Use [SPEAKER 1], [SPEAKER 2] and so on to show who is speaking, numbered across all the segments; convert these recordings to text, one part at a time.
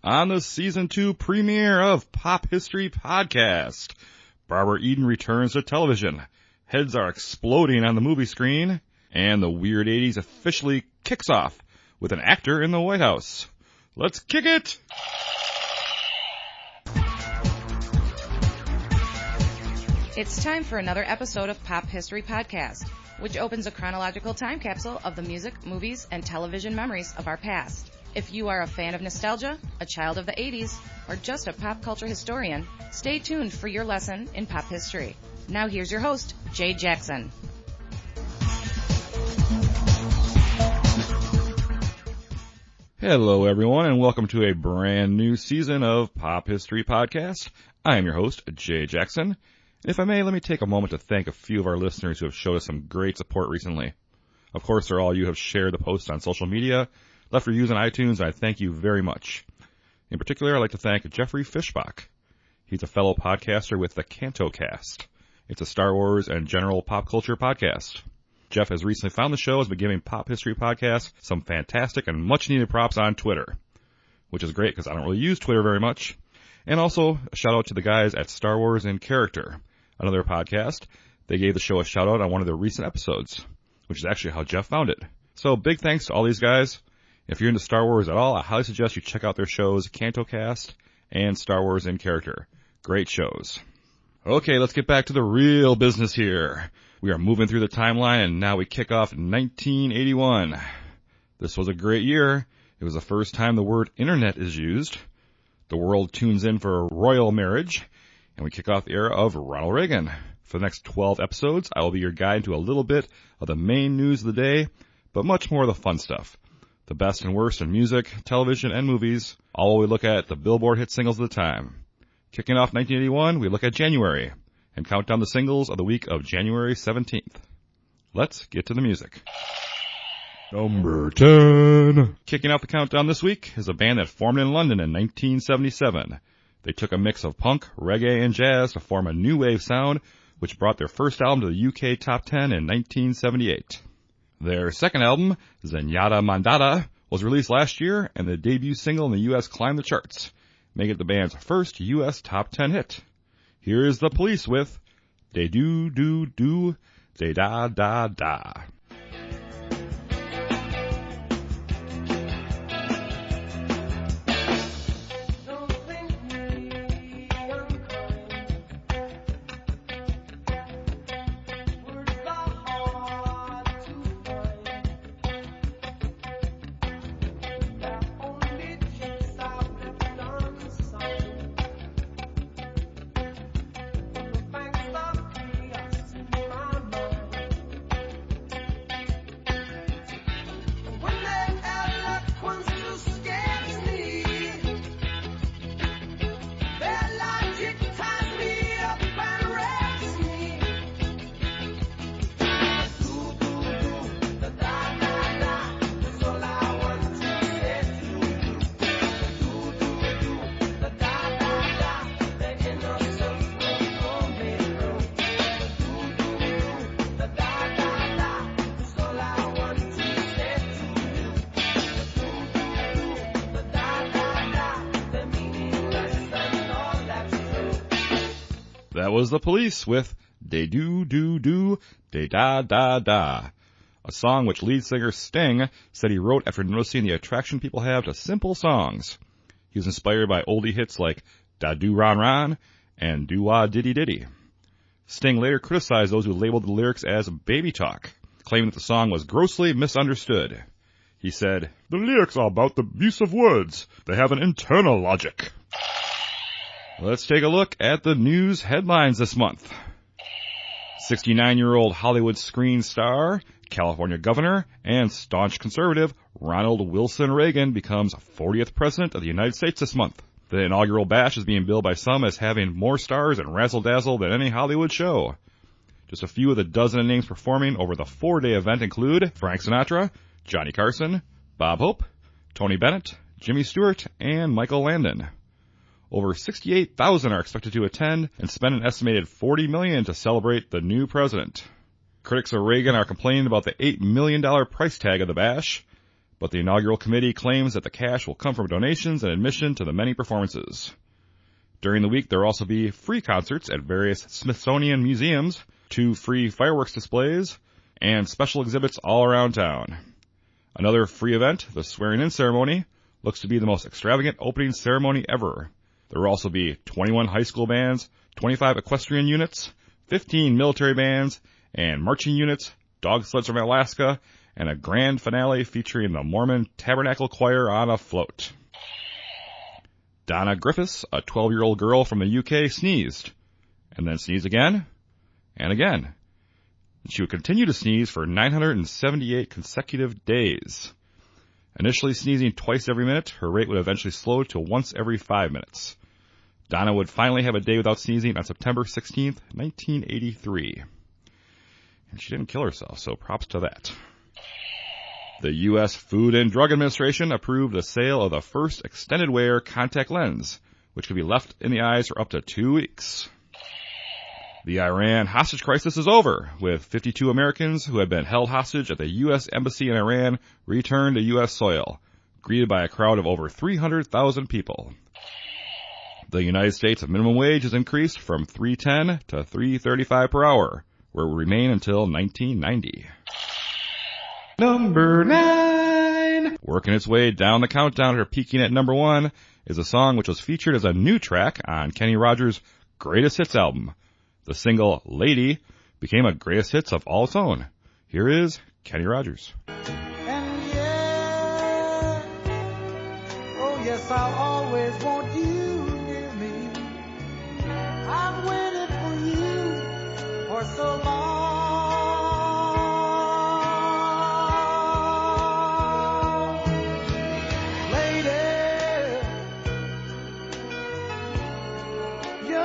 [SPEAKER 1] on the Season 2 premiere of Pop History Podcast. Barbara Eden returns to television, heads are exploding on the movie screen, and the Weird 80s officially kicks off with an actor in the White House. Let's kick it!
[SPEAKER 2] It's time for another episode of Pop History Podcast, which opens a chronological time capsule of the music, movies, and television memories of our past. If you are a fan of nostalgia, a child of the 80s, or just a pop culture historian, stay tuned for your lesson in pop history. Now here's your host, Jay Jackson.
[SPEAKER 1] Hello everyone, and welcome to a brand new season of Pop History Podcast. I am your host, Jay Jackson. If I may, let me take a moment to thank a few of our listeners who have showed us some great support recently. Of course, they're all you have shared the post on social media, left reviews on iTunes, and I thank you very much. In particular, I'd like to thank Jeffrey Fishbach. He's a fellow podcaster with the Canto Cast. It's a Star Wars and general pop culture podcast. Jeff has recently found the show and has been giving Pop History Podcast some fantastic and much-needed props on Twitter, which is great because I don't really use Twitter very much. And also, a shout-out to the guys at Star Wars in Character, another podcast. They gave the show a shout-out on one of their recent episodes, which is actually how Jeff found it. So big thanks to all these guys. If you're into Star Wars at all, I highly suggest you check out their shows, Canto Cast and Star Wars in Character. Great shows. Okay, let's get back to the real business here. We are moving through the timeline, and now we kick off 1981. This was a great year. It was the first time the word internet is used. The world tunes in for a royal marriage, and we kick off the era of Ronald Reagan. For the next 12 episodes, I will be your guide to a little bit of the main news of the day, but much more of the fun stuff. The best and worst in music, television, and movies, all while we look at the Billboard hit singles of the time. Kicking off 1981, we look at January, and count down the singles of the week of January 17th. Let's get to the music. Number 10. Kicking off the countdown this week is a band that formed in London in 1977. They took a mix of punk, reggae, and jazz to form a new wave sound, which brought their first album to the UK Top 10 in 1978. Their second album, Zenyatta Mandata, was released last year, and the debut single in the US climbed the charts, making it the band's first US Top 10 hit. Here is The Police with De Do Do Do, De Da Da Da. That was The Police with De Do Do Do, De Da Da Da, a song which lead singer Sting said he wrote after noticing the attraction people have to simple songs. He was inspired by oldie hits like Da Do Ron Ron and Do Wah Diddy Diddy. Sting later criticized those who labeled the lyrics as baby talk, claiming that the song was grossly misunderstood. He said, "The lyrics are about the use of words. They have an internal logic." Let's take a look at the news headlines this month. 69-year-old Hollywood screen star, California governor, and staunch conservative Ronald Wilson Reagan becomes 40th president of the United States this month. The inaugural bash is being billed by some as having more stars and razzle-dazzle than any Hollywood show. Just a few of the dozen names performing over the 4-day event include Frank Sinatra, Johnny Carson, Bob Hope, Tony Bennett, Jimmy Stewart, and Michael Landon. Over 68,000 are expected to attend and spend an estimated $40 million to celebrate the new president. Critics of Reagan are complaining about the $8 million price tag of the bash, but the inaugural committee claims that the cash will come from donations and admission to the many performances. During the week, there will also be free concerts at various Smithsonian museums, 2 free fireworks displays, and special exhibits all around town. Another free event, the swearing-in ceremony, looks to be the most extravagant opening ceremony ever. There will also be 21 high school bands, 25 equestrian units, 15 military bands, and marching units, dog sleds from Alaska, and a grand finale featuring the Mormon Tabernacle Choir on a float. Donna Griffiths, a 12-year-old girl from the UK, sneezed, and then sneezed again, and again. She would continue to sneeze for 978 consecutive days. Initially sneezing twice every minute, her rate would eventually slow to once every 5 minutes. Donna would finally have a day without sneezing on September 16th, 1983. And she didn't kill herself, so props to that. The U.S. Food and Drug Administration approved the sale of the first extended-wear contact lens, which could be left in the eyes for up to 2 weeks. The Iran hostage crisis is over, with 52 Americans who had been held hostage at the U.S. Embassy in Iran returned to U.S. soil, greeted by a crowd of over 300,000 people. The United States minimum wage is increased from $3.10 to $3.35 per hour, where it will remain until 1990. Number 9! Working its way down the countdown after peaking at number 1 is a song which was featured as a new track on Kenny Rogers' Greatest Hits album. The single, Lady, became a greatest hits of all its own. Here is Kenny Rogers.
[SPEAKER 3] And yeah, oh yes, I'll always want you near me. I've waited for you for so long. Lady, your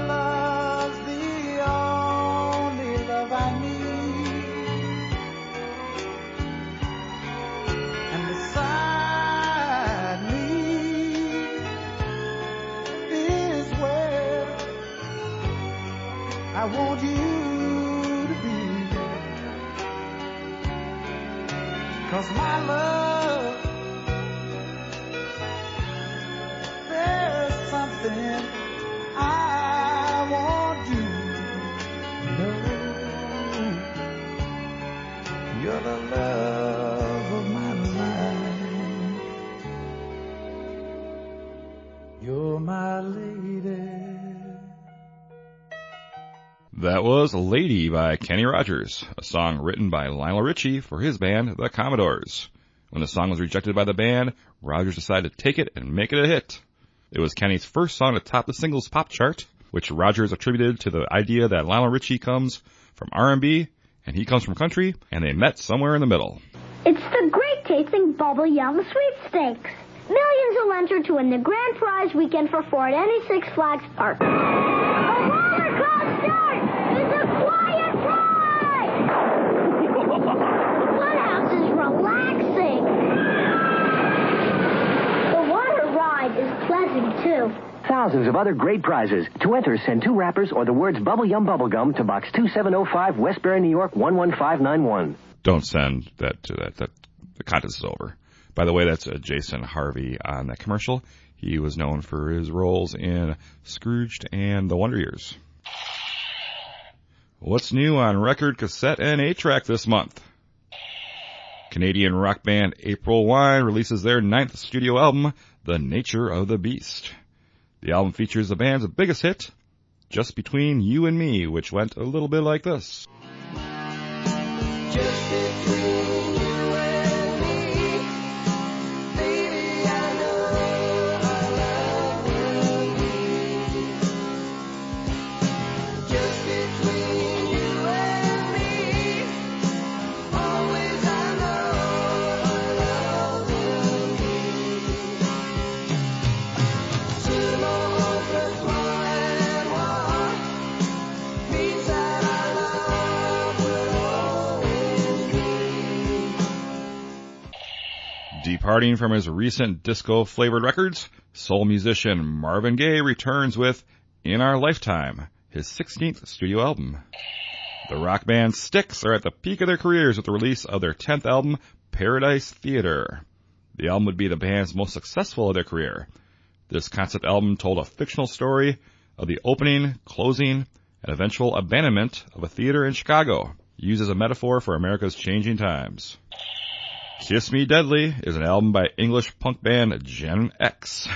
[SPEAKER 3] love's the only love I need. And beside me is where I want you to be. 'Cause my love, there's something I want you to know. You're the love of my life. You're my lady.
[SPEAKER 1] That was Lady by Kenny Rogers, a song written by Lionel Richie for his band, the Commodores. When the song was rejected by the band, Rogers decided to take it and make it a hit. It was Kenny's first song to top the singles pop chart, which Rogers attributed to the idea that Lionel Richie comes from R&B and he comes from country, and they met somewhere in the middle.
[SPEAKER 4] It's the great-tasting Bubble Yum Sweepstakes. Millions will enter to win the grand prize weekend for four at any Six Flags park. A roller coaster is a quiet ride! The funhouse is relaxing. The water ride is pleasant, too.
[SPEAKER 5] Thousands of other great prizes. To enter, send 2 wrappers or the words Bubble Yum Bubblegum to Box 2705, Westbury, New York, 11591.
[SPEAKER 1] Don't send that to that. The contest is over. By the way, that's Jason Harvey on that commercial. He was known for his roles in Scrooged and The Wonder Years. What's new on record, cassette, and 8-track this month? Canadian rock band April Wine releases their 9th studio album, The Nature of the Beast. The album features the band's biggest hit, Just Between You and Me, which went a little bit like this.
[SPEAKER 3] Just between you and me, baby, I know our love will be. Just between you and me, always I know our love will be. 2 more plus 1 means that our love will always be.
[SPEAKER 1] Departing from his recent disco-flavored records, soul musician Marvin Gaye returns with In Our Lifetime, his 16th studio album. The rock band Styx are at the peak of their careers with the release of their 10th album, Paradise Theater. The album would be the band's most successful of their career. This concept album told a fictional story of the opening, closing, and eventual abandonment of a theater in Chicago, used as a metaphor for America's changing times. Kiss Me Deadly is an album by English punk band Gen X.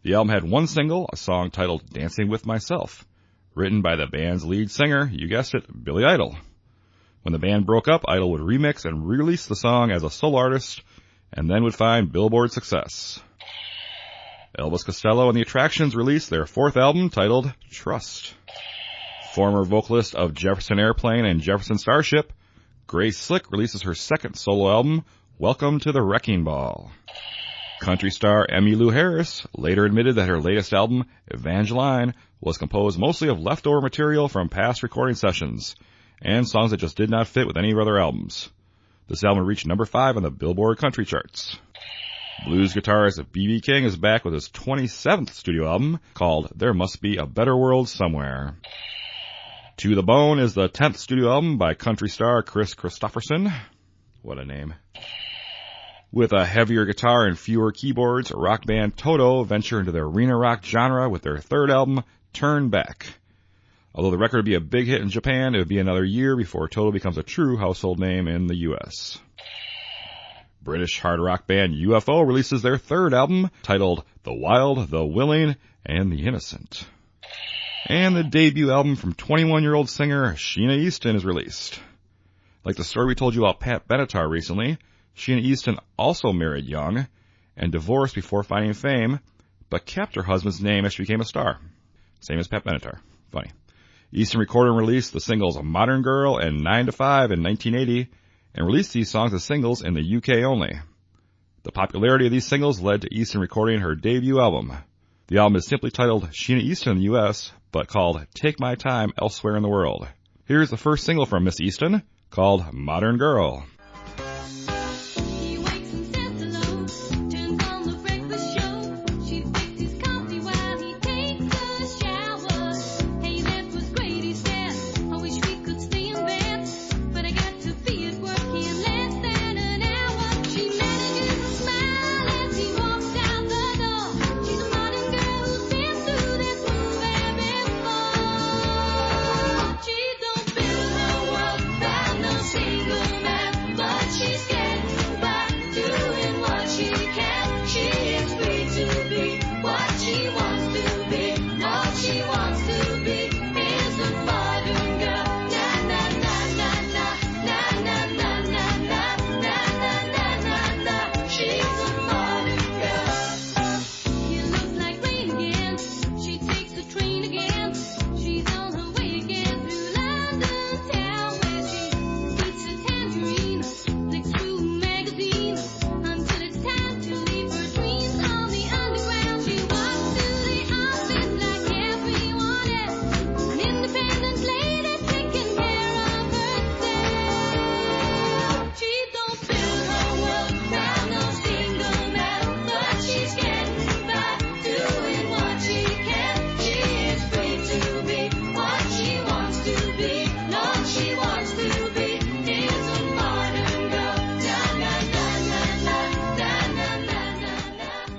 [SPEAKER 1] The album had one single, a song titled Dancing With Myself, written by the band's lead singer, you guessed it, Billy Idol. When the band broke up, Idol would remix and release the song as a solo artist, and then would find Billboard success. Elvis Costello and the Attractions released their fourth album titled Trust. Former vocalist of Jefferson Airplane and Jefferson Starship, Grace Slick releases her second solo album, Welcome to the Wrecking Ball. Country star Emmylou Harris later admitted that her latest album, Evangeline, was composed mostly of leftover material from past recording sessions, and songs that just did not fit with any of her other albums. This album reached number 5 on the Billboard country charts. Blues guitarist B.B. King is back with his 27th studio album called There Must Be a Better World Somewhere. To the Bone is the 10th studio album by country star Chris Christopherson. What a name. With a heavier guitar and fewer keyboards, rock band Toto venture into the arena rock genre with their third album, Turn Back. Although the record would be a big hit in Japan, it would be another year before Toto becomes a true household name in the U.S. British hard rock band UFO releases their third album, titled The Wild, the Willing, and the Innocent. And the debut album from 21-year-old singer Sheena Easton is released. Like the story we told you about Pat Benatar recently, Sheena Easton also married young and divorced before finding fame, but kept her husband's name as she became a star. Same as Pat Benatar. Funny. Easton recorded and released the singles Modern Girl and 9 to 5 in 1980, and released these songs as singles in the UK only. The popularity of these singles led to Easton recording her debut album. The album is simply titled Sheena Easton in the US, but called Take My Time Elsewhere in the World. Here's the first single from Miss Easton, called Modern Girl.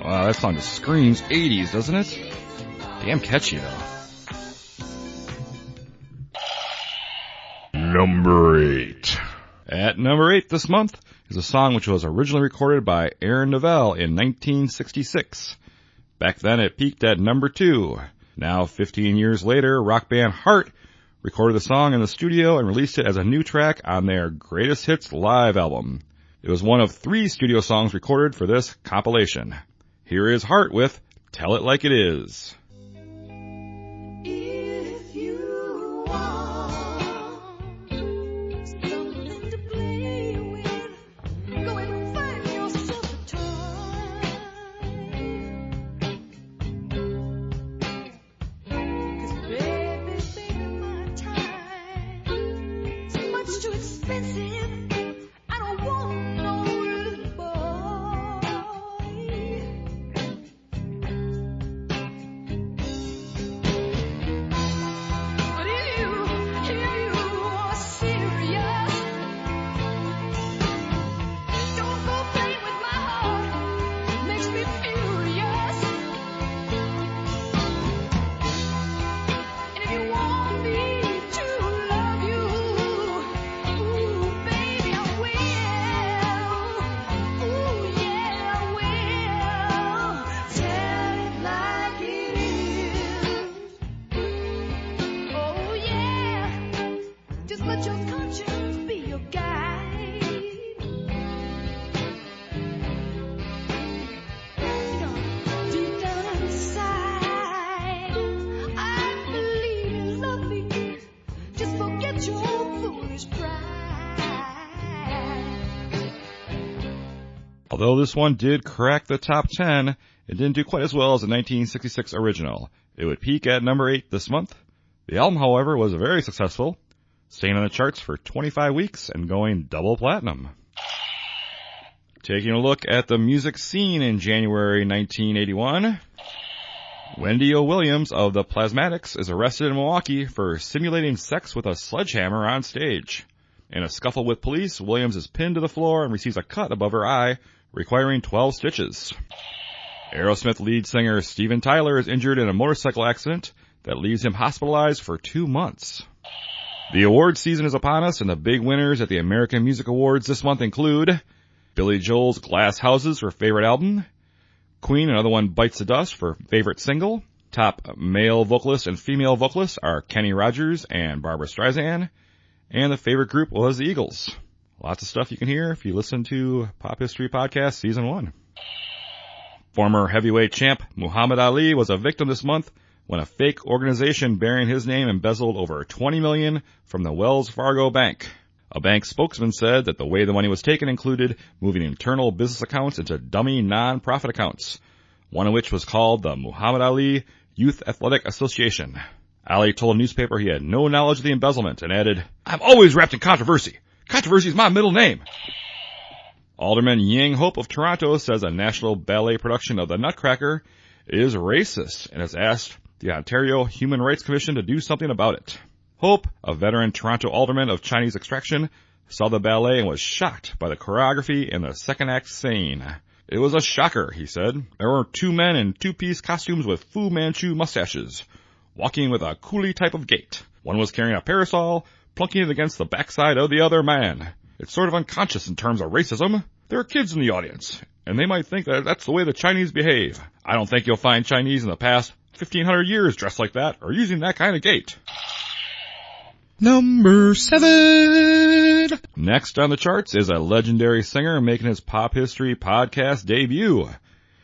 [SPEAKER 1] Wow, that song just screams 80s, doesn't it? Damn catchy, though. Number 8. At number 8 this month is a song which was originally recorded by Aaron Neville in 1966. Back then it peaked at number 2. Now, 15 years later, rock band Heart recorded the song in the studio and released it as a new track on their Greatest Hits Live album. It was one of 3 studio songs recorded for this compilation. Here is Heart with Tell It Like It Is.
[SPEAKER 3] If you want something to play with, go and find yourself a toy. 'Cause baby, my time's much too expensive. I don't want no little boy.
[SPEAKER 1] Although this one did crack the top 10, it didn't do quite as well as the 1966 original. It would peak at number 8 this month. The album, however, was very successful, staying on the charts for 25 weeks and going double platinum. Taking a look at the music scene in January 1981, Wendy O. Williams of the Plasmatics is arrested in Milwaukee for simulating sex with a sledgehammer on stage. In a scuffle with police, Williams is pinned to the floor and receives a cut above her eye, requiring 12 stitches. Aerosmith lead singer Steven Tyler is injured in a motorcycle accident that leaves him hospitalized for 2 months. The awards season is upon us, and the big winners at the American Music Awards this month include Billy Joel's Glass Houses for Favorite Album, Queen, Another One Bites the Dust for Favorite Single. Top male vocalist and female vocalists are Kenny Rogers and Barbra Streisand, and the favorite group was the Eagles. Lots of stuff you can hear if you listen to Pop History Podcast Season 1. Former heavyweight champ Muhammad Ali was a victim this month when a fake organization bearing his name embezzled over $20 million from the Wells Fargo Bank. A bank spokesman said that the way the money was taken included moving internal business accounts into dummy non-profit accounts, one of which was called the Muhammad Ali Youth Athletic Association. Ali told a newspaper he had no knowledge of the embezzlement and added, "I'm always wrapped in controversy. Controversy is my middle name." Alderman Yang Hope of Toronto says a National Ballet production of The Nutcracker is racist and has asked the Ontario Human Rights Commission to do something about it. Hope, a veteran Toronto alderman of Chinese extraction, saw the ballet and was shocked by the choreography and the second act scene. "It was a shocker," he said. "There were 2 men in 2-piece costumes with Fu Manchu mustaches, walking with a coolie type of gait. One was carrying a parasol, plunking it against the backside of the other man. It's sort of unconscious in terms of racism. There are kids in the audience, and they might think that that's the way the Chinese behave. I don't think you'll find Chinese in the past 1,500 years dressed like that or using that kind of gait." Number 7. Next on the charts is a legendary singer making his Pop History Podcast debut.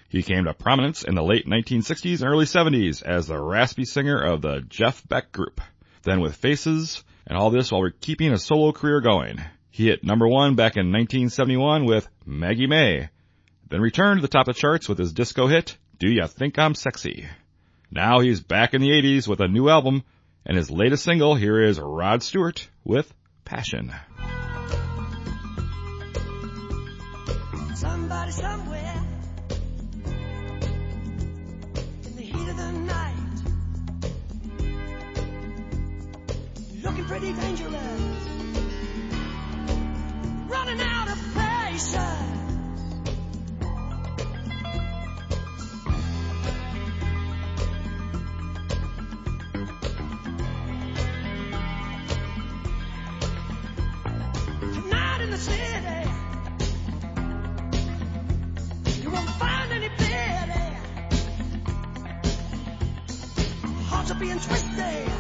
[SPEAKER 1] He came to prominence in the late 1960s and early 70s as the raspy singer of the Jeff Beck Group. Then with Faces, and all this while we're keeping a solo career going. He hit number 1 back in 1971 with Maggie May, then returned to the top of the charts with his disco hit, Do Ya Think I'm Sexy? Now he's back in the 80s with a new album, and his latest single, here is Rod Stewart with Passion.
[SPEAKER 3] Somebody somewhere in the heat of the night, looking pretty dangerous, running out of patience. Tonight in the city, you won't find any pity. Hearts are being twisted.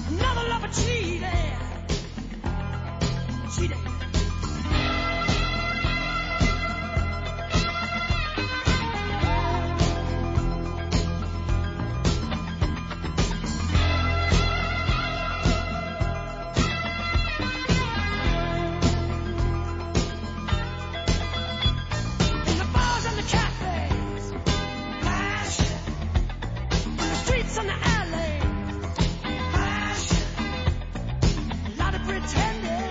[SPEAKER 3] Another lover cheated. In the bars and the cafes, passion. In the streets and the alleys, passion. A lot of pretending.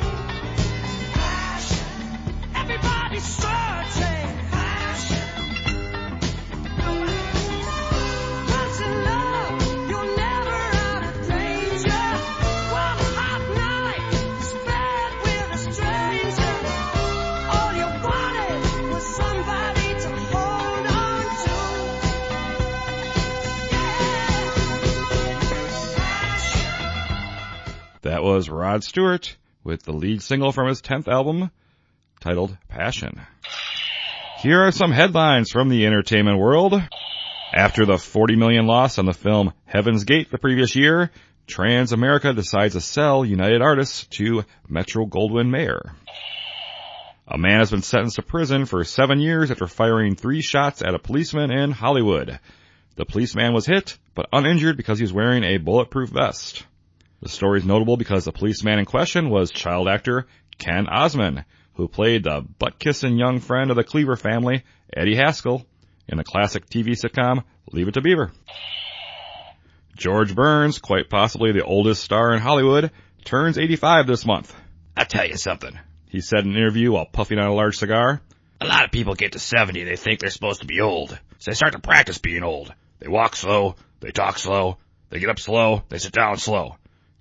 [SPEAKER 3] Everybody's searching passion. Once in love, you're never out of danger. One hot night spent with a stranger. All you wanted was somebody to hold on to. Yeah.
[SPEAKER 1] That was Rod Stewart with the lead single from his 10th album, titled Passion. Here are some headlines from the entertainment world. After the $40 million loss on the film Heaven's Gate the previous year, Transamerica decides to sell United Artists to Metro-Goldwyn-Mayer. A man has been sentenced to prison for 7 years after firing 3 shots at a policeman in Hollywood. The policeman was hit, but uninjured because he was wearing a bulletproof vest. The story is notable because the policeman in question was child actor Ken Osmond, who played the butt-kissing young friend of the Cleaver family, Eddie Haskell, in the classic TV sitcom Leave It to Beaver. George Burns, quite possibly the oldest star in Hollywood, turns 85 this month. "I'll tell you something," he said in an interview while puffing on a large cigar. "A lot of people get to 70, they think they're supposed to be old, so they start to practice being old. They walk slow, they talk slow, they get up slow, they sit down slow.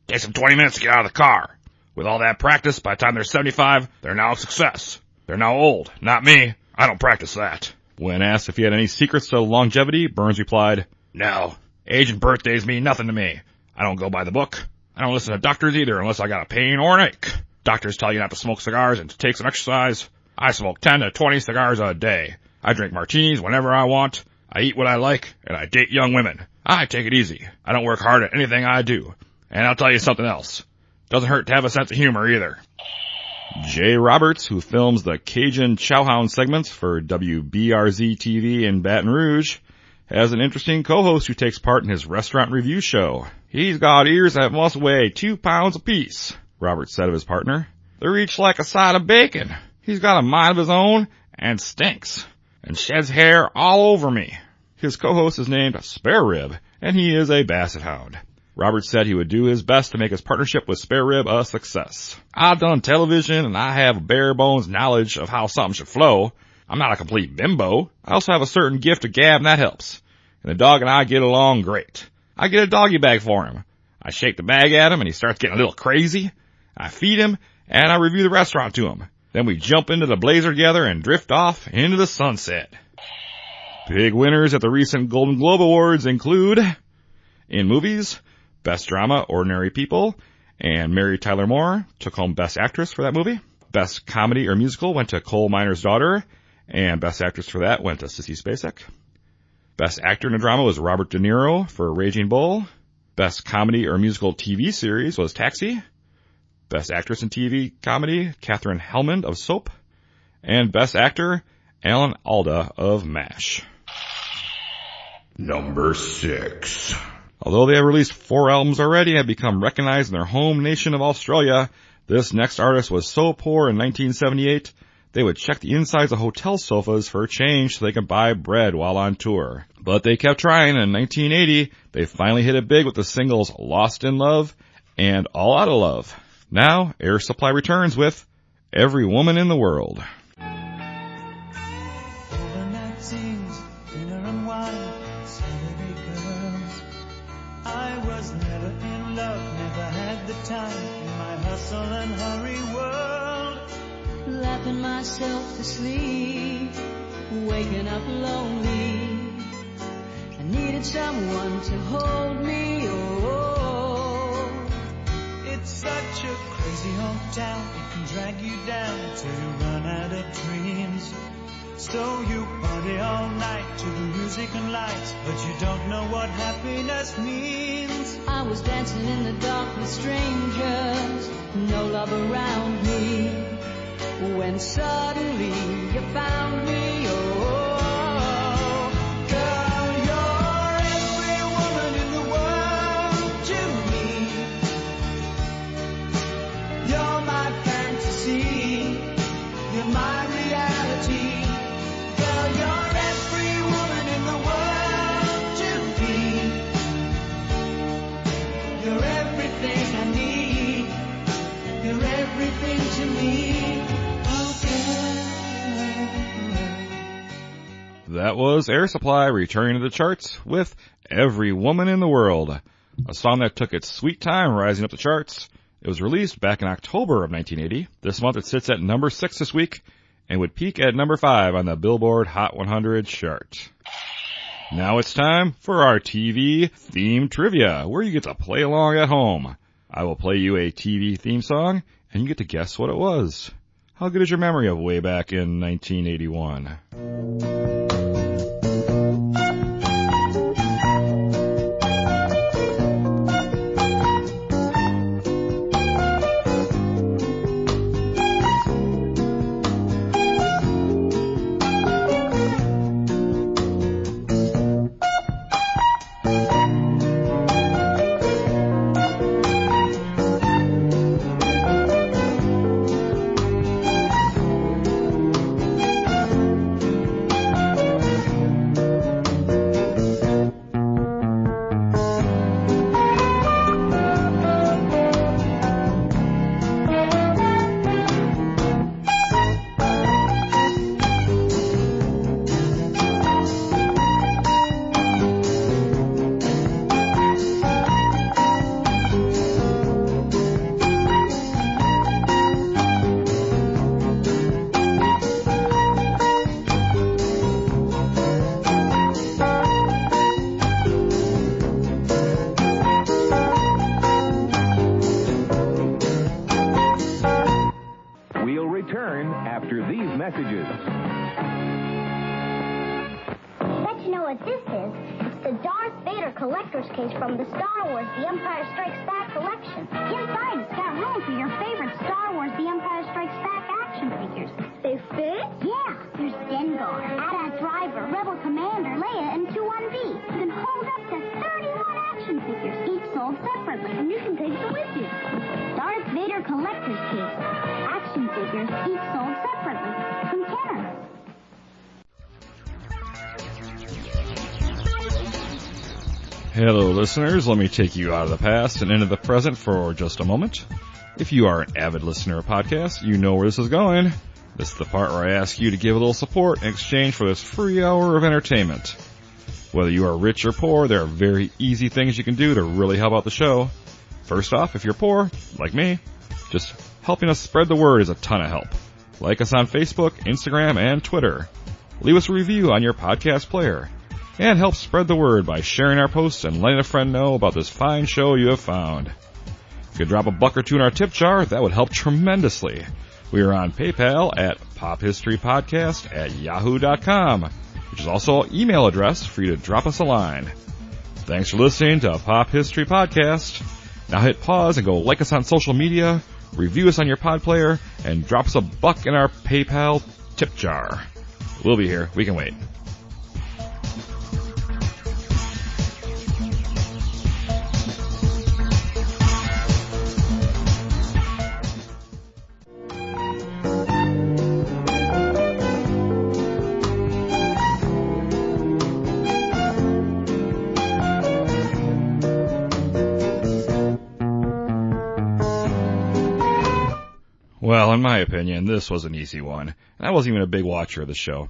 [SPEAKER 1] It takes them 20 minutes to get out of the car. With all that practice, by the time they're 75, they're now a success. They're now old. Not me. I don't practice that." When asked if he had any secrets to longevity, Burns replied, "No. Age and birthdays mean nothing to me. I don't go by the book. I don't listen to doctors either unless I got a pain or an ache. Doctors tell you not to smoke cigars and to take some exercise. I smoke 10 to 20 cigars a day. I drink martinis whenever I want. I eat what I like, and I date young women. I take it easy. I don't work hard at anything I do. And I'll tell you something else. Doesn't hurt to have a sense of humor either." Jay Roberts, who films the Cajun Chowhound segments for WBRZ TV in Baton Rouge, has an interesting co-host who takes part in his restaurant review show. "He's got ears that must weigh 2 pounds apiece," Roberts said of his partner. "They're each like a side of bacon. He's got a mind of his own and stinks and sheds hair all over me." His co-host is named Spare Rib, and he is a basset hound. Roberts said he would do his best to make his partnership with Spare Rib a success. "I've done television, and I have bare-bones knowledge of how something should flow. I'm not a complete bimbo. I also have a certain gift of gab, and that helps. And the dog and I get along great. I get a doggy bag for him. I shake the bag at him, and he starts getting a little crazy. I feed him, and I review the restaurant to him. Then we jump into the Blazer together and drift off into the sunset." Big winners at the recent Golden Globe Awards include, in movies, Best Drama, Ordinary People, and Mary Tyler Moore took home Best Actress for that movie. Best Comedy or Musical went to Coal Miner's Daughter, and Best Actress for that went to Sissy Spacek. Best Actor in a Drama was Robert De Niro for Raging Bull. Best Comedy or Musical TV Series was Taxi. Best Actress in TV Comedy, Katherine Helmond of Soap. And Best Actor, Alan Alda of MASH. Number 6. Although they have released 4 albums already and have become recognized in their home nation of Australia, this next artist was so poor in 1978, they would check the insides of hotel sofas for a change so they could buy bread while on tour. But they kept trying, and in 1980, they finally hit it big with the singles Lost in Love and All Out of Love. Now, Air Supply returns with Every Woman in the World.
[SPEAKER 3] Overnight scenes, dinner and wine, Saturday girls. I was never in love, never had the time in my hustle and hurry world.
[SPEAKER 6] Laughing myself to sleep, waking up lonely. I needed someone to hold me. Oh,
[SPEAKER 3] It's such a crazy hometown, it can drag you down till you run out of dreams. So you party all night to the music and lights, but you don't know what happiness means.
[SPEAKER 6] I was dancing in the dark with strangers, no love around me. When suddenly you found me. Oh,
[SPEAKER 3] Girl, you're every woman in the world to me. You're my fantasy, you're my reality. Girl, you're every woman in the world to me. You're everything I need, you're everything to me.
[SPEAKER 1] That was Air Supply returning to the charts with Every Woman in the World, a song that took its sweet time rising up the charts. It was released back in October of 1980. This month it sits at number 6 this week and would peak at number 5 on the Billboard Hot 100 chart. Now it's time for our TV theme trivia, where you get to play along at home. I will play you a TV theme song, and you get to guess what it was. How good is your memory of way back in 1981?
[SPEAKER 4] what this is? It's the Darth Vader collector's case from the Star Wars The Empire Strikes Back collection. Inside, it's got room for your favorite Star Wars The Empire Strikes Back action figures. They fit? Yeah. There's Dengar, AT-AT Driver, Rebel Commander, Leia, and 2-1B. You can hold up to 31 action figures, each sold separately, and you can take them with you. Darth Vader collector's case. Action figures, each sold separately. From Kenner.
[SPEAKER 1] Hello, listeners. Let me take you out of the past and into the present for just a moment. If you are an avid listener of podcasts, you know where this is going. This is the part where I ask you to give a little support in exchange for this free hour of entertainment. Whether you are rich or poor, there are very easy things you can do to really help out the show. First off, if you're poor, like me, just helping us spread the word is a ton of help. Like us on Facebook, Instagram, and Twitter. Leave us a review on your podcast player. And help spread the word by sharing our posts and letting a friend know about this fine show you have found. If you could drop a buck or two in our tip jar, that would help tremendously. We are on PayPal at pophistorypodcast@yahoo.com, which is also an email address for you to drop us a line. Thanks for listening to Pop History Podcast. Now hit pause and go like us on social media, review us on your pod player, and drop us a buck in our PayPal tip jar. We'll be here. We can wait. Well, in my opinion, this was an easy one, and I wasn't even a big watcher of the show.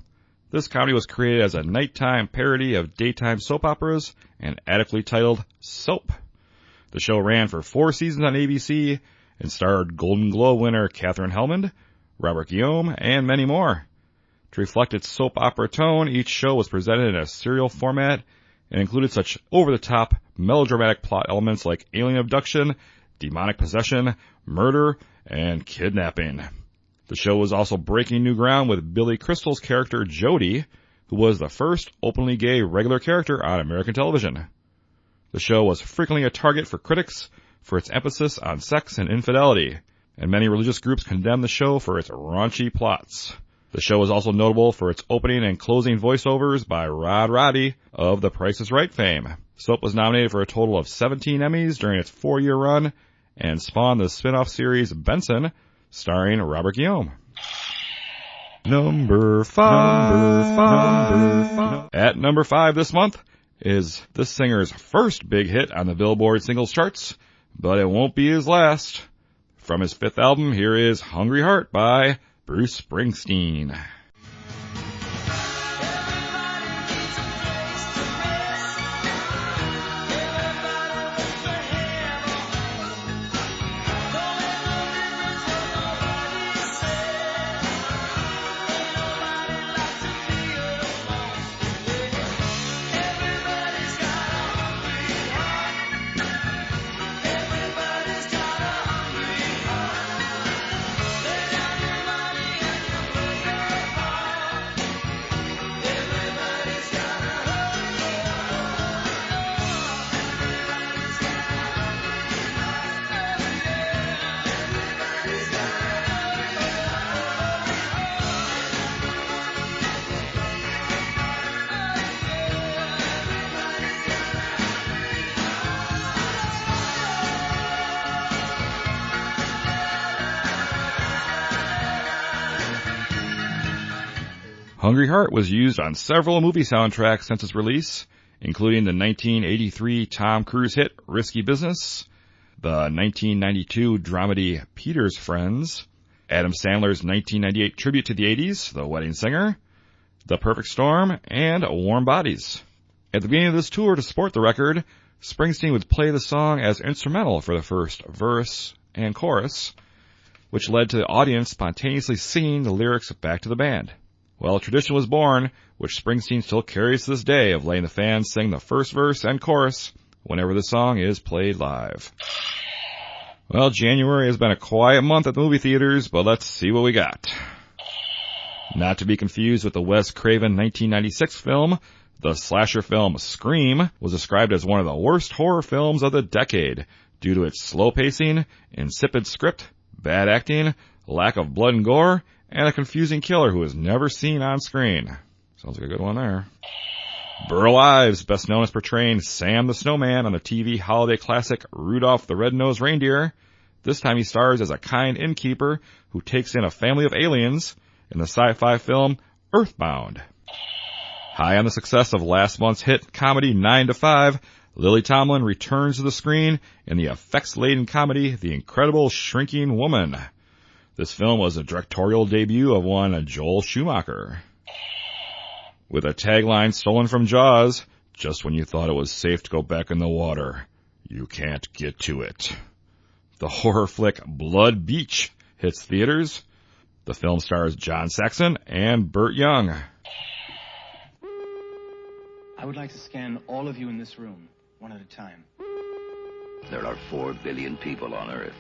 [SPEAKER 1] This comedy was created as a nighttime parody of daytime soap operas and adequately titled Soap. The show ran for 4 seasons on ABC and starred Golden Globe winner Katherine Helmond, Robert Guillaume, and many more. To reflect its soap opera tone, each show was presented in a serial format and included such over-the-top melodramatic plot elements like alien abduction, demonic possession, murder, and kidnapping. The show was also breaking new ground with Billy Crystal's character Jody, who was the first openly gay regular character on American television. The show was frequently a target for critics for its emphasis on sex and infidelity, and many religious groups condemned the show for its raunchy plots. The show was also notable for its opening and closing voiceovers by Rod Roddy of The Price is Right fame. Soap was nominated for a total of 17 Emmys during its 4-year run, and spawned the spin-off series Benson, starring Robert Guillaume. Number 5. At number 5 this month is this singer's first big hit on the Billboard singles charts, but it won't be his last. From his 5th album, here is Hungry Heart by Bruce Springsteen. Hungry Heart was used on several movie soundtracks since its release, including the 1983 Tom Cruise hit Risky Business, the 1992 dramedy Peter's Friends, Adam Sandler's 1998 tribute to the 80s, The Wedding Singer, The Perfect Storm, and Warm Bodies. At the beginning of this tour, to support the record, Springsteen would play the song as instrumental for the first verse and chorus, which led to the audience spontaneously singing the lyrics back to the band. Well, a tradition was born, which Springsteen still carries to this day, of letting the fans sing the first verse and chorus whenever the song is played live. Well, January has been a quiet month at the movie theaters, but let's see what we got. Not to be confused with the Wes Craven 1996 film, The slasher film Scream was described as one of the worst horror films of the decade due to its slow pacing, insipid script, bad acting, lack of blood and gore, and a confusing killer who was never seen on screen. Sounds like a good one there. Burl Ives, best known as portraying Sam the Snowman on the TV holiday classic Rudolph the Red-Nosed Reindeer. This time he stars as a kind innkeeper who takes in a family of aliens in the sci-fi film Earthbound. High on the success of last month's hit comedy 9 to 5, Lily Tomlin returns to the screen in the effects-laden comedy The Incredible Shrinking Woman. This film was a directorial debut of one Joel Schumacher. With a tagline stolen from Jaws, just when you thought it was safe to go back in the water, you can't get to it. The horror flick Blood Beach hits theaters. The film stars John Saxon and Burt Young.
[SPEAKER 7] I would like to scan all of you in this room, one at a time.
[SPEAKER 8] There are 4 billion people on Earth.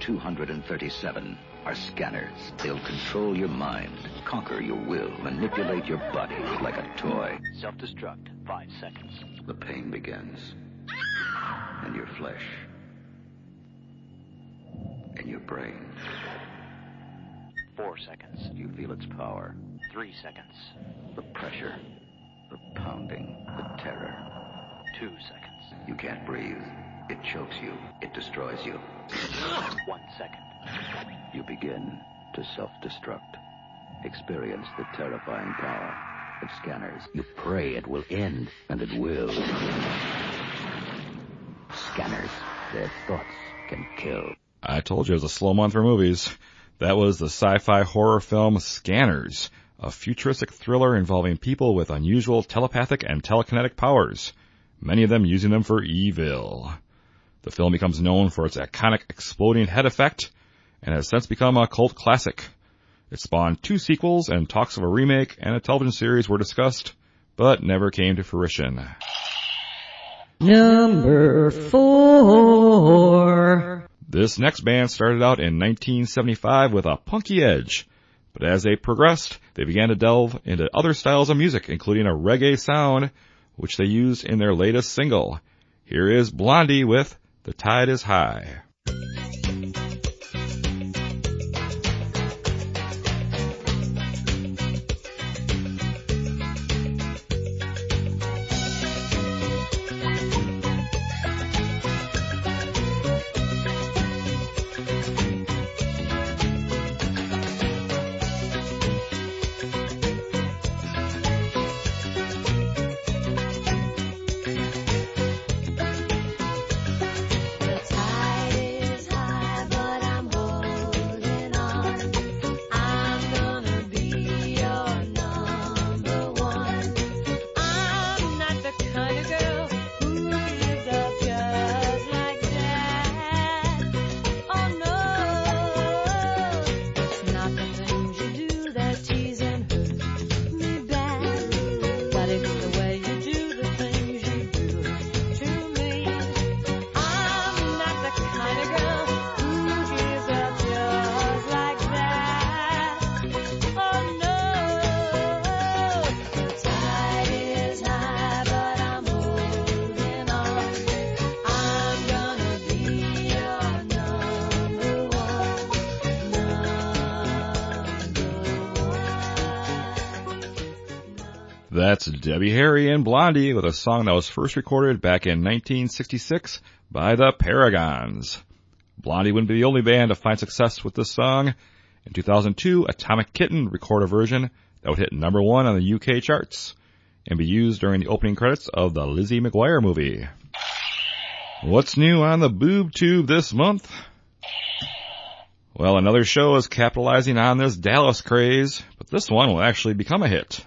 [SPEAKER 8] 237 are scanners. They'll control your mind, conquer your will, manipulate your body like a toy.
[SPEAKER 9] Self-destruct, 5 seconds.
[SPEAKER 8] The pain begins. In your flesh. In your brain.
[SPEAKER 9] 4 seconds.
[SPEAKER 8] You feel its power.
[SPEAKER 9] 3 seconds.
[SPEAKER 8] The pressure. The pounding. The terror.
[SPEAKER 9] 2 seconds.
[SPEAKER 8] You can't breathe. It chokes you. It destroys you.
[SPEAKER 9] 1 second.
[SPEAKER 8] You begin to self-destruct. Experience the terrifying power of scanners. You pray it will end, and it will. Scanners. Their thoughts can kill.
[SPEAKER 1] I told you it was a slow month for movies. That was the sci-fi horror film Scanners, a futuristic thriller involving people with unusual telepathic and telekinetic powers, many of them using them for evil. The film becomes known for its iconic exploding head effect and has since become a cult classic. It spawned 2 sequels, and talks of a remake and a television series were discussed, but never came to fruition.
[SPEAKER 6] Number 4.
[SPEAKER 1] This next band started out in 1975 with a punky edge, but as they progressed, they began to delve into other styles of music, including a reggae sound, which they used in their latest single. Here is Blondie with The Tide is High. That's Debbie Harry and Blondie with a song that was first recorded back in 1966 by the Paragons. Blondie wouldn't be the only band to find success with this song. In 2002, Atomic Kitten recorded a version that would hit number 1 on the UK charts and be used during the opening credits of the Lizzie McGuire movie. What's new on the boob tube this month? Well, another show is capitalizing on this Dallas craze, but this one will actually become a hit.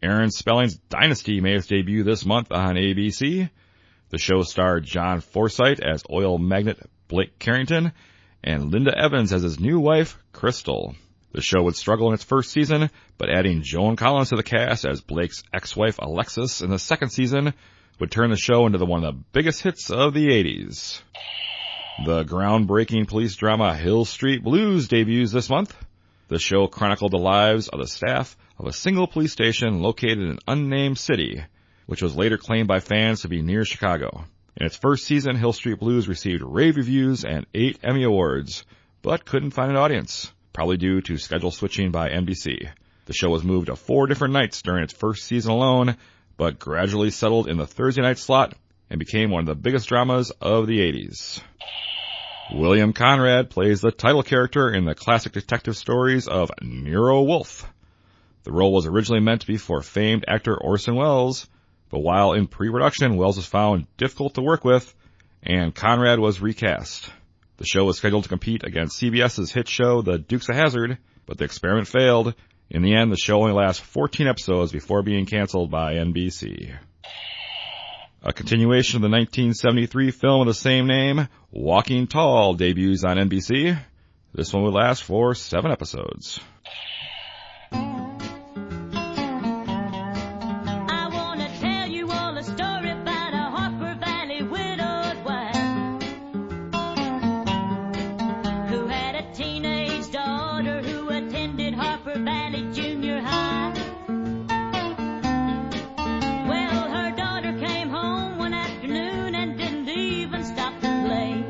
[SPEAKER 1] Aaron Spelling's Dynasty made its debut this month on ABC. The show starred John Forsythe as oil magnate Blake Carrington and Linda Evans as his new wife, Crystal. The show would struggle in its first season, but adding Joan Collins to the cast as Blake's ex-wife Alexis in the second season would turn the show into one of the biggest hits of the 80s. The groundbreaking police drama Hill Street Blues debuts this month. The show chronicled the lives of the staff of a single police station located in an unnamed city. which was later claimed by fans to be near Chicago. In its first season, Hill Street Blues received rave reviews and 8 Emmy Awards, but couldn't find an audience, probably due to schedule switching by NBC. The show was moved to 4 different nights during its first season alone, but gradually settled in the Thursday night slot and became one of the biggest dramas of the 80s. William Conrad plays the title character in the classic detective stories of Nero Wolfe. The role was originally meant to be for famed actor Orson Welles, but while in pre-production, Welles was found difficult to work with, and Conrad was recast. The show was scheduled to compete against CBS's hit show The Dukes of Hazzard, but the experiment failed. In the end, the show only lasted 14 episodes before being canceled by NBC. A continuation of the 1973 film of the same name, Walking Tall, debuts on NBC. This one would last for 7 episodes.
[SPEAKER 6] I want to tell you all a story about a Harper Valley widowed wife who had a teenage daughter who attended Harper Valley Junior High. Well, her daughter came home one afternoon and didn't even stop to play.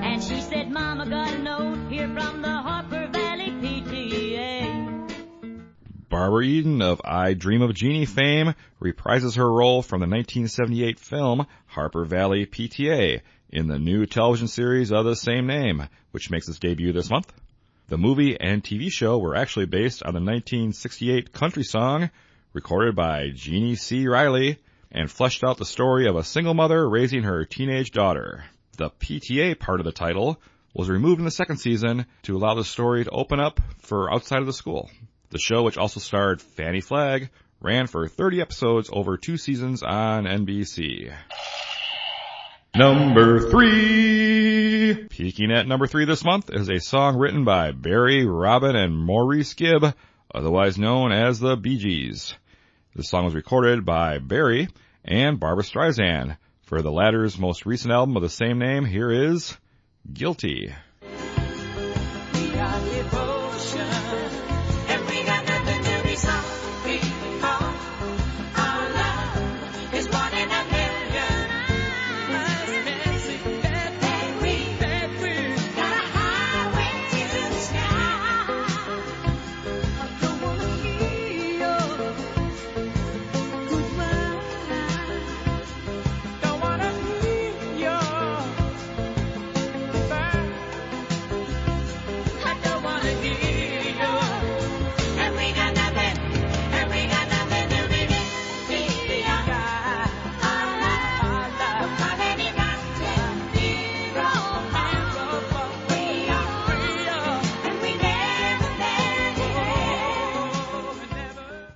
[SPEAKER 6] And she said, Mama, got a note here from the Harper Valley PTA.
[SPEAKER 1] Barbara Eden of I Dream of Jeannie fame reprises her role from the 1978 film Harper Valley PTA in the new television series of the same name, which makes its debut this month. The movie and TV show were actually based on the 1968 country song recorded by Jeannie C. Riley and fleshed out the story of a single mother raising her teenage daughter. The PTA part of the title was removed in the second season to allow the story to open up for outside of the school. The show, which also starred Fannie Flagg, ran for 30 episodes over 2 seasons on NBC. Number 3! Peaking at number 3 this month is a song written by Barry, Robin, and Maurice Gibb, otherwise known as the Bee Gees. The song was recorded by Barry and Barbra Streisand. For the latter's most recent album of the same name, here is Guilty.
[SPEAKER 3] We got devotion, and we got nothing to be sorry for. Our love is one in a million. And we got a highway to the sky. I don't wanna hear your goodbye. Don't wanna hear your goodbye. I don't wanna hear you. And we got nothing to be beyond our love. How many mountains we roll, we are, and we never.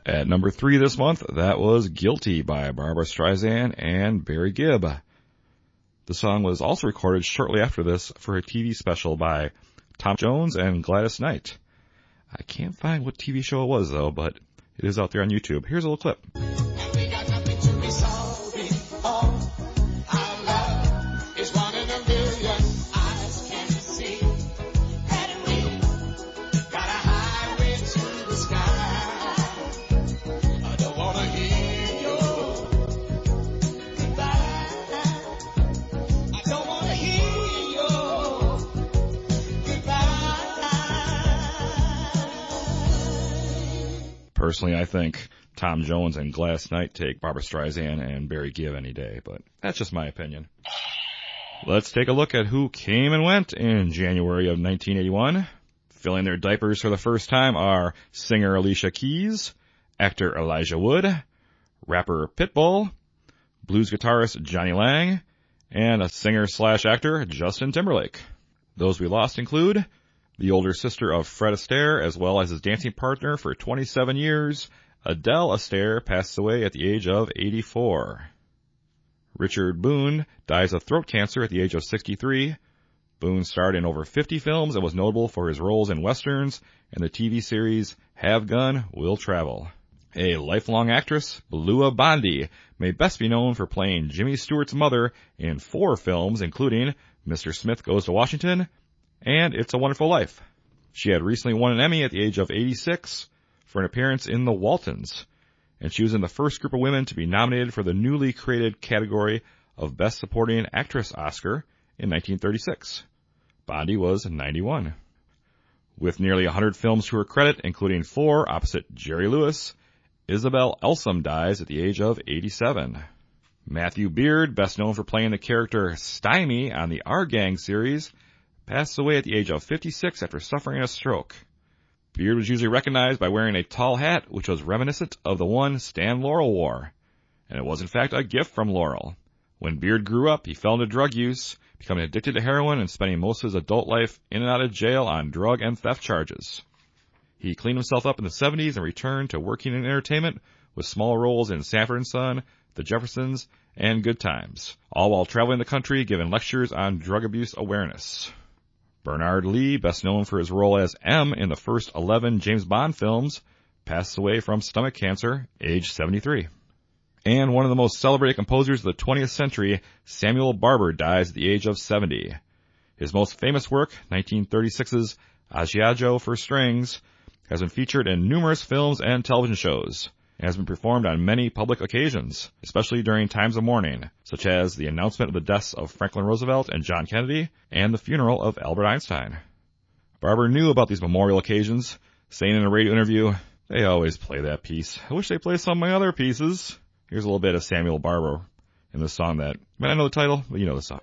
[SPEAKER 1] At number 3 this month, that was Guilty by Barbra Streisand and Barry Gibb. The song was also recorded shortly after this for a TV special by Tom Jones and Gladys Knight. I can't find what TV show it was, though, but it is out there on YouTube. Here's a little clip.
[SPEAKER 3] And we got nothing to be sorry for. Our love is one in a million. Eyes can't see. And we got a highway to the sky. I don't wanna hear your goodbye. I don't wanna hear your goodbye.
[SPEAKER 1] Personally, I think Tom Jones and Gladys Knight take Barbra Streisand and Barry Gibb any day, but that's just my opinion. Let's take a look at who came and went in January of 1981. Filling their diapers for the first time are singer Alicia Keys, actor Elijah Wood, rapper Pitbull, blues guitarist Johnny Lang, and a singer/actor Justin Timberlake. Those we lost include the older sister of Fred Astaire, as well as his dancing partner for 27 years, Adele Astaire, passed away at the age of 84. Richard Boone dies of throat cancer at the age of 63. Boone starred in over 50 films and was notable for his roles in westerns and the TV series Have Gun, Will Travel. A lifelong actress, Blua Bondi, may best be known for playing Jimmy Stewart's mother in 4 films, including Mr. Smith Goes to Washington and It's a Wonderful Life. She had recently won an Emmy at the age of 86 for an appearance in The Waltons. and she was in the first group of women to be nominated for the newly created category of Best Supporting Actress Oscar in 1936. Bondi was 91. With nearly 100 films to her credit, including 4 opposite Jerry Lewis, Isabel Elsom dies at the age of 87. Matthew Beard, best known for playing the character Stymie on the Our Gang series, passed away at the age of 56 after suffering a stroke. Beard was usually recognized by wearing a tall hat, which was reminiscent of the one Stan Laurel wore. And it was in fact a gift from Laurel. When Beard grew up, he fell into drug use, becoming addicted to heroin and spending most of his adult life in and out of jail on drug and theft charges. He cleaned himself up in the 70s and returned to working in entertainment with small roles in Sanford & Son, The Jeffersons, and Good Times, all while traveling the country giving lectures on drug abuse awareness. Bernard Lee, best known for his role as M in the first 11 James Bond films, passed away from stomach cancer, age 73. And one of the most celebrated composers of the 20th century, Samuel Barber, dies at the age of 70. His most famous work, 1936's Adagio for Strings, has been featured in numerous films and television shows, and has been performed on many public occasions, especially during times of mourning, such as the announcement of the deaths of Franklin Roosevelt and John Kennedy, and the funeral of Albert Einstein. Barber knew about these memorial occasions, saying in a radio interview, "They always play that piece. I wish they played some of my other pieces." Here's a little bit of Samuel Barber in this song that, you might not know the title, but you know the song.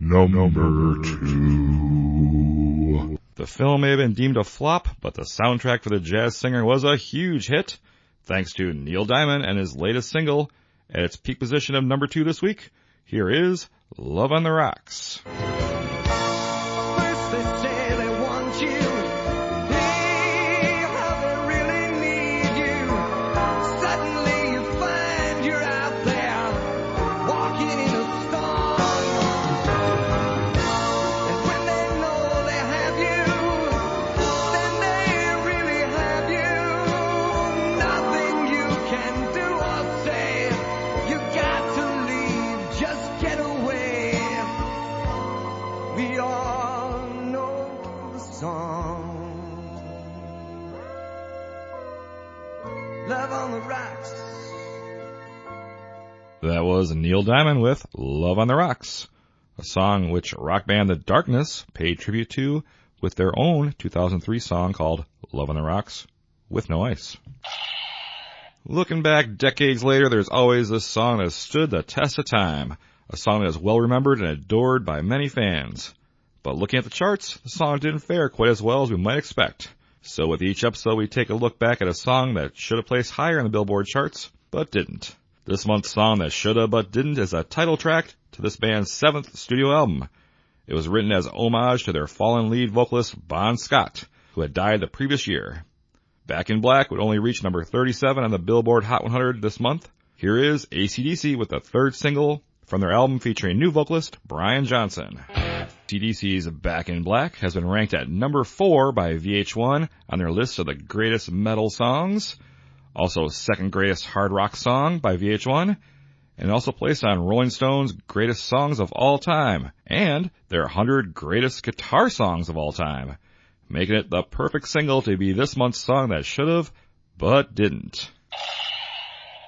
[SPEAKER 1] Number 2. The film may have been deemed a flop, but the soundtrack for the jazz singer was a huge hit, thanks to Neil Diamond and his latest single. At its peak position of number 2 this week, here is Love on the Rocks.
[SPEAKER 3] First they say they want you, hey, how they really need you. Suddenly you find you're out there, walking in a storm. And when they know they have you, then they really have you. Nothing you can do or say, you got to leave, just get away. We all know the song. Love on the Rocks.
[SPEAKER 1] That was Neil Diamond with Love on the Rocks, a song which rock band The Darkness paid tribute to with their own 2003 song called Love on the Rocks with No Ice. Looking back decades later, there's always this song that has stood the test of time, a song that is well remembered and adored by many fans. But looking at the charts, the song didn't fare quite as well as we might expect. So with each episode, we take a look back at a song that should have placed higher in the Billboard charts, but didn't. This month's song that should have but didn't is a title track to this band's 7th studio album. It was written as homage to their fallen lead vocalist Bon Scott, who had died the previous year. Back in Black would only reach number 37 on the Billboard Hot 100 this month. Here is AC/DC with the 3rd single from their album featuring new vocalist Brian Johnson. AC/DC's Back in Black has been ranked at number 4 by VH1 on their list of the greatest metal songs, also 2nd greatest hard rock song by VH1, and also placed on Rolling Stone's greatest songs of all time, and their 100 greatest guitar songs of all time, making it the perfect single to be this month's song that should have, but didn't.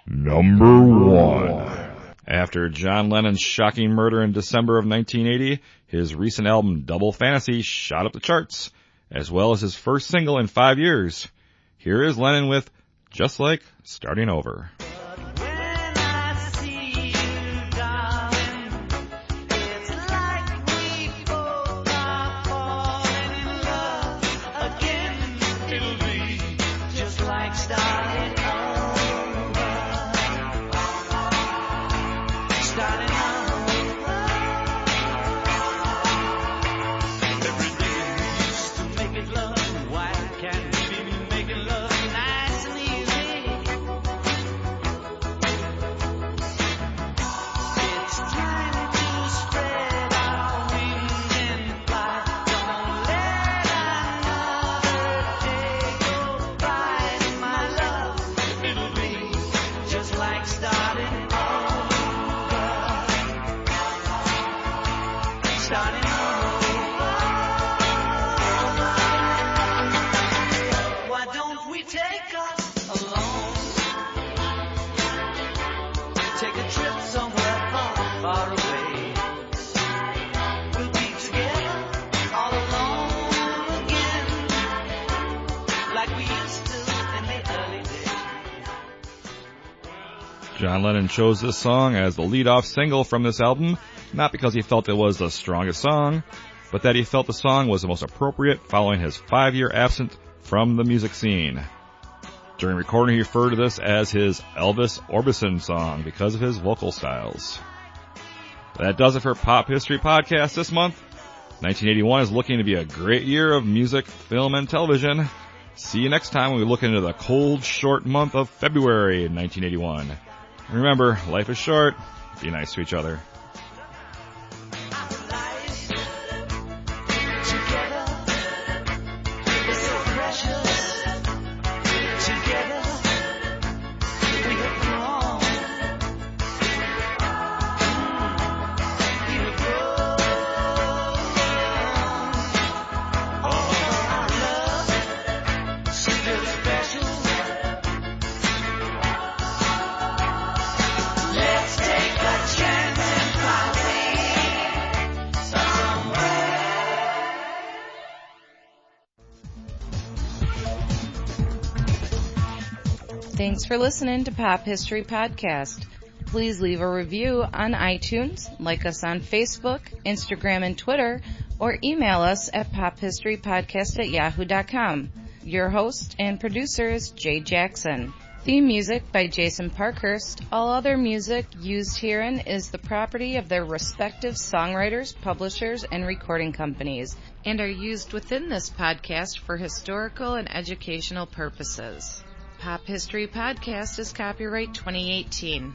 [SPEAKER 1] Number 1. After John Lennon's shocking murder in December of 1980, his recent album Double Fantasy shot up the charts, as well as his first single in 5 years. Here is Lennon with Just Like Starting Over. John Lennon chose this song as the lead-off single from this album, not because he felt it was the strongest song, but that he felt the song was the most appropriate following his 5-year absence from the music scene. During recording, he referred to this as his Elvis Orbison song because of his vocal styles. That does it for Pop History Podcast this month. 1981 is looking to be a great year of music, film, and television. See you next time when we look into the cold, short month of February 1981. Remember, life is short. Be nice to each other.
[SPEAKER 2] Thanks for listening to Pop History Podcast. Please leave a review on iTunes, like us on Facebook, Instagram, and Twitter, or email us at pophistorypodcast@yahoo.com. Your host and producer is Jay Jackson. Theme music by Jason Parkhurst. All other music used herein is the property of their respective songwriters, publishers, and recording companies, and are used within this podcast for historical and educational purposes. Pop History Podcast is copyright 2018.